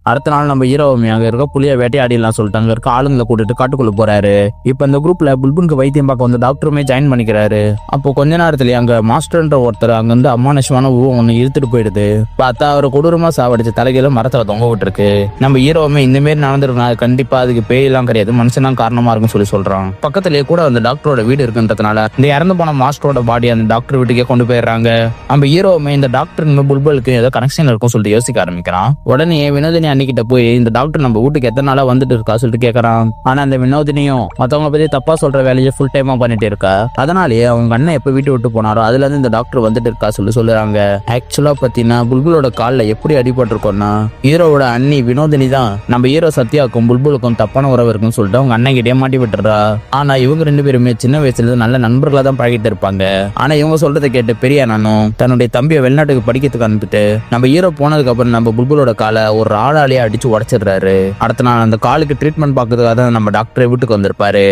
அடுத்த நாள் நம்ம ஹீரோவுமே அங்க இருக்க புளிய வேட்டையாடிலாம் சொல்லிட்டு அங்க இருக்க ஆளுங்களை கூட்டிட்டு காட்டுக்குள்ள போறாரு. இப்ப இந்த குரூப்ல புல்புலுக்கு வைத்தியம் பார்க்க வந்து டாக்டருமே ஜாயின் பண்ணிக்கிறாரு. அப்போ கொஞ்ச நேரத்துல அங்க மாஸ்டர்ன்ற ஒருத்தர் அங்க இருந்து அமானுஷமான உருவம் ஒண்ணு இழுத்துட்டு போயிடுது. பார்த்தா அவரை கொடூரமா சாவடிச்சு தலைகையில மரத்துல தொங்க விட்டுருக்கு. நம்ம ஹீரோவுமே இந்த மாதிரி நடந்திருக்கா, கண்டிப்பா அதுக்கு பேயெல்லாம் கிடையாது, மனுஷன் தான் காரணமா இருக்குன்னு சொல்றான். பக்கத்துலயே கூட அந்த டாக்டரோட வீடு இருக்குன்றதுனால இந்த இறந்து போன மாஸ்டரோட பாடி அந்த டாக்டர் வீட்டுக்கே கொண்டு போயிடுறாங்க. நம்ம ஹீரோவுமே இந்த டாக்டர் புல்புலுக்கு ஏதோ கனெக்ஷன் இருக்கும் சொல்லிட்டு யோசிக்க ஆரம்பிக்கிறான். உடனே வினோதினி அன்னிக்கிட்ட போய் இந்த டாக்டர் நம்ம வீட்டுக்கு எத்தனை நாளா வந்துட்டு இருக்கா சொல்லிட்டு கேட்கறான். ஆனா அந்த வினோதினியும் மத்தவங்க பத்தி தப்பா சொல்ற வேலையை ஃபுல் டைமா பண்ணிட்டு இருக்கா. அதனாலேயே அவங்க அண்ணன் எப்ப வீட்டு விட்டு போனாரோ அதுல இருந்து இந்த டாக்டர் வந்துட்டு இருக்கா சொல்லுறாங்க. ஆக்சுவலா பாத்தீங்கன்னா புல்புலோட கால்ல எப்படி அடிபட்டிருக்கோம்னா ஹீரோவோட அண்ணி வினோதினி தான் நம்ம ஹீரோ சத்யாவுக்கும் புல்புலுக்கும் தப்பான உறவு இருக்குன்னு சொல்லிட்டு அவங்க அண்ணன் கிட்டே மாட்டி விட்டுறா. ஆனா இவங்க ரெண்டு பேருமே சின்ன வயசுல இருந்து நல்ல நண்பர்களா தான் பழகிட்டு இருப்பாங்க. ஆனா இவங்க சொல்றதை கேட்டு பெரிய அண்ணனும் தன்னுடைய தம்பியை வெளிநாட்டுக்கு படிக்கிறதுக்கு அனுப்பிட்டு நம்ம ஹீரோ போனதுக்கு அப்புறம் நம்ம புல்புலோட காலை ஒரு ஆளாலேயே அடிச்சு உடைச்சிடுறாரு. அடுத்த நாள் அந்த காலுக்கு ட்ரீட்மெண்ட் பார்க்கறதுக்காக நம்ம டாக்டரை வீட்டுக்கு வந்திருப்பாரு.